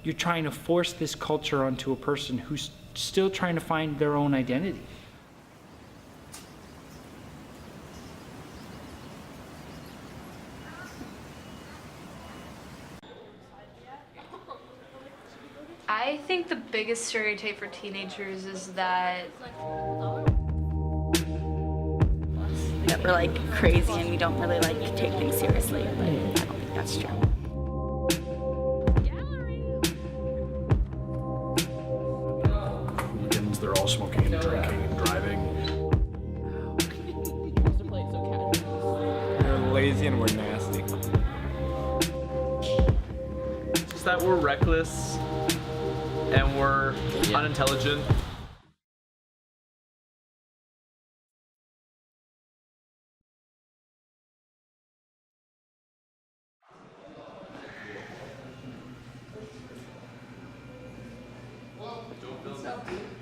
you're trying to force this culture onto a person who's still trying to find their own identity. I think the biggest stereotype for teenagers is that we're like crazy and we don't really like take things seriously, but I don't think that's true. Hooligans, they're all smoking and drinking and driving. We're lazy and we're nasty. Just that we're reckless and we're unintelligent.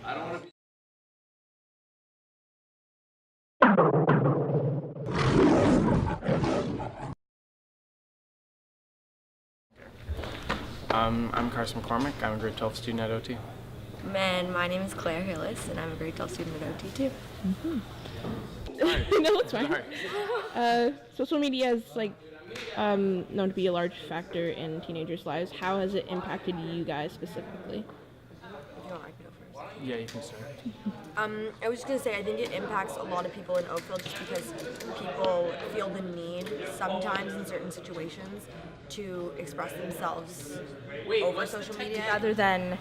I don't want to be. I'm Carson McCormick. I'm a grade 12 student at OT. And my name is Claire Hillis, and I'm a grade 12 student at OT too. No, it's fine. Social media is like known to be a large factor in teenagers' lives. How has it impacted you guys specifically? If you want, I can go first. Yeah, you can start. I was just gonna say, I think it impacts a lot of people in Oakville just because people feel the need sometimes in certain situations to express themselves over social media. Rather than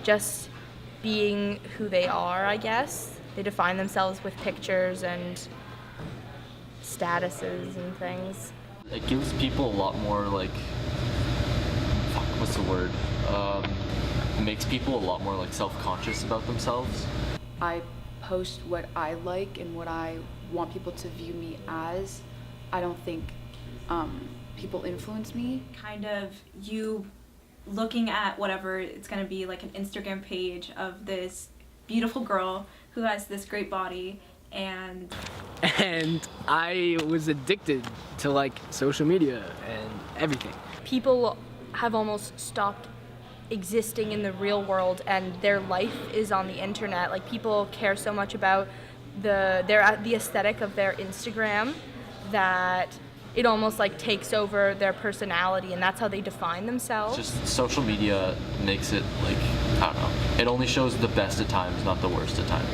just being who they are, I guess. They define themselves with pictures and statuses and things. It gives people a lot more like, what's the word? It makes people a lot more like self-conscious about themselves. I post what I like and what I want people to view me as. I don't think people influence me. Kind of you looking at whatever it's going to be, like an Instagram page of this beautiful girl who has this great body, and I was addicted to like social media and everything. People have almost stopped existing in the real world and their life is on the internet. Like people care so much about the aesthetic of their Instagram that it almost like takes over their personality, and that's how they define themselves. Just social media makes it like, I don't know, it only shows the best at times, not the worst at times.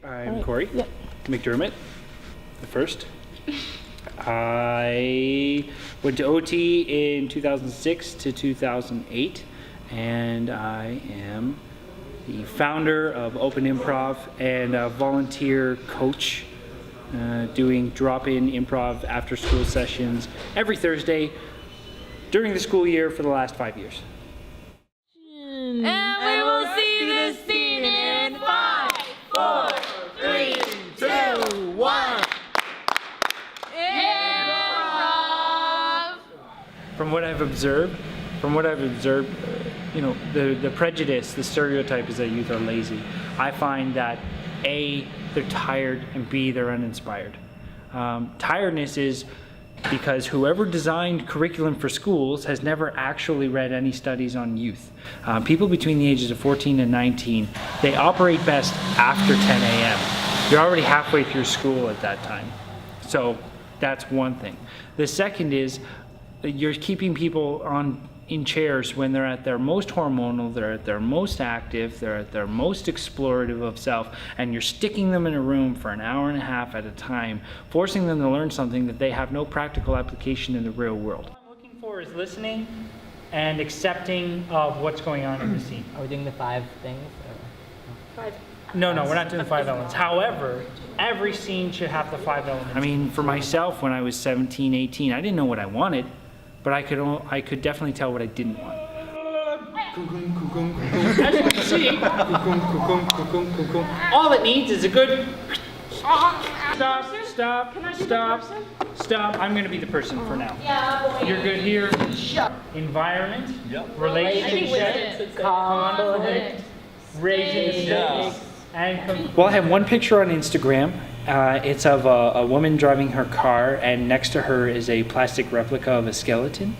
I'm Corey McDermott, the first. I went to OT in 2006 to 2008, and I am the founder of Open Improv and a volunteer coach doing drop-in improv after-school sessions every Thursday during the school year for the last 5 years. And we will see this scene in 5, 4, 3, 2, 1. From what I've observed, you know, the prejudice, the stereotype is that youth are lazy. I find that A, they're tired, and B, they're uninspired. Tiredness is because whoever designed curriculum for schools has never actually read any studies on youth. People between the ages of 14 and 19, they operate best after 10 a.m. You're already halfway through school at that time. So that's one thing. The second is you're keeping people in chairs when they're at their most hormonal, they're at their most active, they're at their most explorative of self, and you're sticking them in a room for an hour and a half at a time, forcing them to learn something that they have no practical application in the real world. What I'm looking for is listening and accepting of what's going on in the scene. Are we doing the 5 things? Or? 5. No, we're not doing the 5 elements. However, every scene should have the 5 elements. I mean, for myself, when I was 17, 18, I didn't know what I wanted, but I could definitely tell what I didn't want. As you can see, all it needs is a good stop. I'm going to be the person for now. You're good here. Environment, relationship, conflict, raising the stakes. Well, I have one picture on Instagram. It's of a woman driving her car, and next to her is a plastic replica of a skeleton.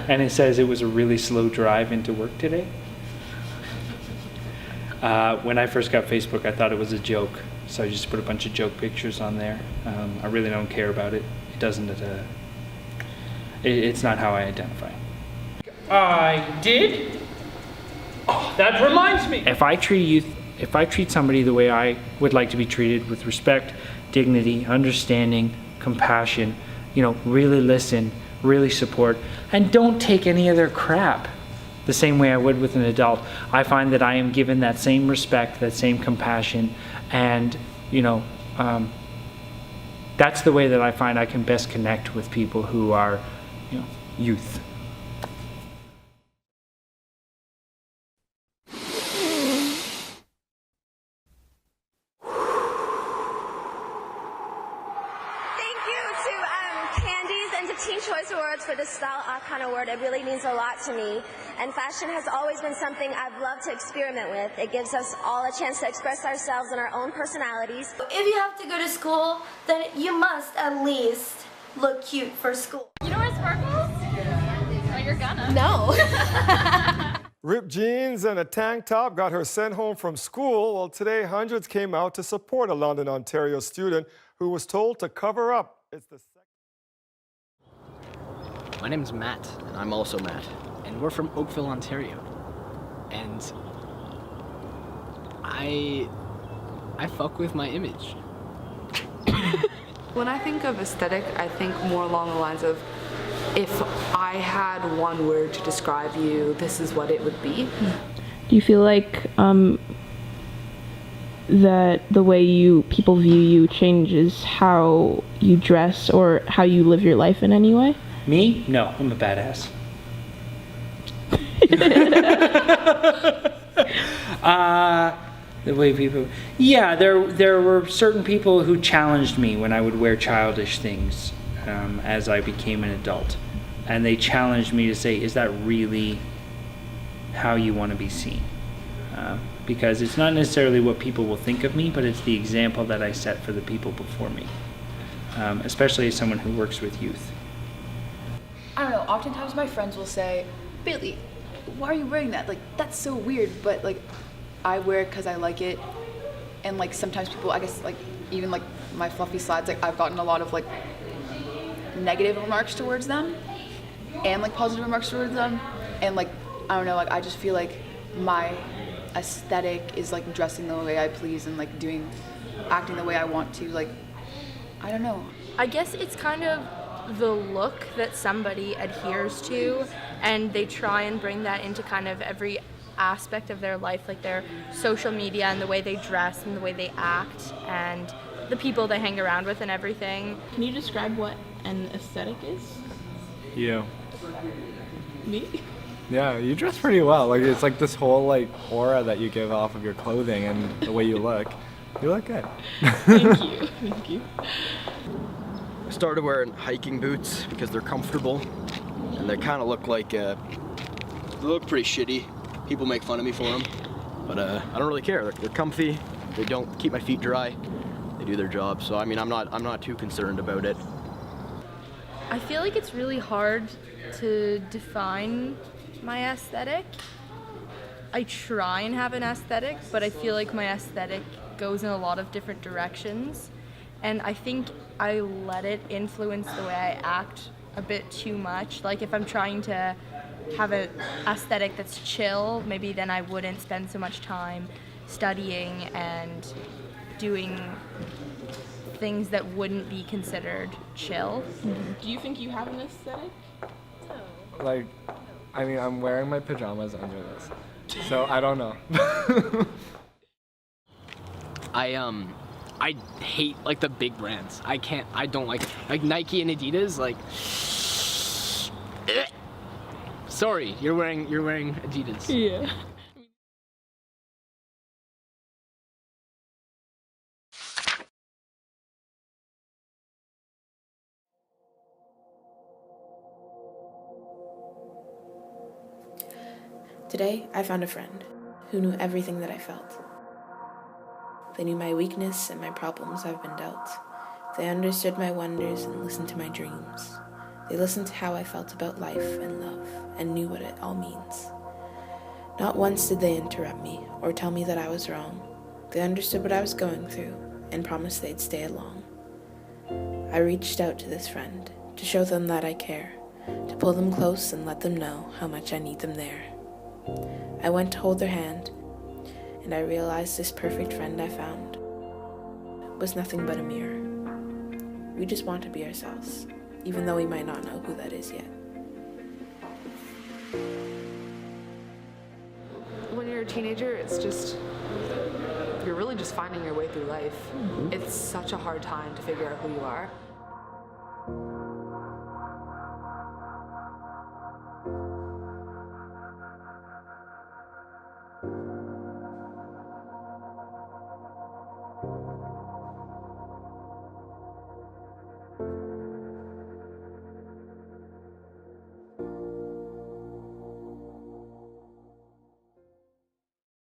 And it says it was a really slow drive into work today. When I first got Facebook, I thought it was a joke, so I just put a bunch of joke pictures on there. I really don't care about it. It doesn't. It's not how I identify. I did. Oh, that reminds me. If I treat somebody the way I would like to be treated, with respect, dignity, understanding, compassion, really listen, really support, and don't take any of their crap the same way I would with an adult, I find that I am given that same respect, that same compassion, and that's the way that I find I can best connect with people who are, youth. Teen Choice Awards for the Style Icon Award. It really means a lot to me, and fashion has always been something I've loved to experiment with. It gives us all a chance to express ourselves and our own personalities. If you have to go to school, then you must at least look cute for school. You don't wear sparkles? Oh, you're gonna. No. Ripped jeans and a tank top got her sent home from school. Well, today hundreds came out to support a London, Ontario student who was told to cover up. It's the My name's Matt. And I'm also Matt. And we're from Oakville, Ontario. And I fuck with my image. When I think of aesthetic, I think more along the lines of, if I had one word to describe you, this is what it would be. Do you feel like that the way people view you changes how you dress or how you live your life in any way? Me? No, I'm a badass. The way people... Yeah, there were certain people who challenged me when I would wear childish things as I became an adult. And they challenged me to say, is that really how you want to be seen? Because it's not necessarily what people will think of me, but it's the example that I set for the people before me. Especially as someone who works with youth. I don't know, oftentimes my friends will say, Bailey, why are you wearing that? Like, that's so weird, but like, I wear it because I like it. And like, sometimes people, I guess like, even like my fluffy slides, like I've gotten a lot of like negative remarks towards them and like positive remarks towards them. And like, I don't know, like I just feel like my aesthetic is like dressing the way I please and like acting the way I want to, like, I don't know. I guess it's kind of the look that somebody adheres to, and they try and bring that into kind of every aspect of their life, like their social media and the way they dress and the way they act and the people they hang around with and everything. Can you describe what an aesthetic is? You. Me? Yeah, you dress pretty well. Like, it's like this whole like aura that you give off of your clothing and the way you look. You look good. Thank you. Thank you. I started wearing hiking boots because they're comfortable and they kind of look like, they look pretty shitty. People make fun of me for them, but I don't really care. They're comfy, they don't keep my feet dry, they do their job. So I mean, I'm not too concerned about it. I feel like it's really hard to define my aesthetic. I try and have an aesthetic, but I feel like my aesthetic goes in a lot of different directions. And I think I let it influence the way I act a bit too much. Like if I'm trying to have an aesthetic that's chill, maybe then I wouldn't spend so much time studying and doing things that wouldn't be considered chill. Do you think you have an aesthetic? Like, I mean, I'm wearing my pajamas under this, so I don't know. I hate like the big brands. I don't like Nike and Adidas, like sorry, you're wearing Adidas. Yeah. Today, I found a friend. who knew everything that I felt. They knew my weakness and my problems I've been dealt. They understood my wonders and listened to my dreams. They listened to how I felt about life and love and knew what it all means. Not once did they interrupt me or tell me that I was wrong. They understood what I was going through and promised they'd stay along. I reached out to this friend to show them that I care, to pull them close and let them know how much I need them there. I went to hold their hand, and I realized this perfect friend I found was nothing but a mirror. We just want to be ourselves, even though we might not know who that is yet. When you're a teenager, you're really just finding your way through life. It's such a hard time to figure out who you are.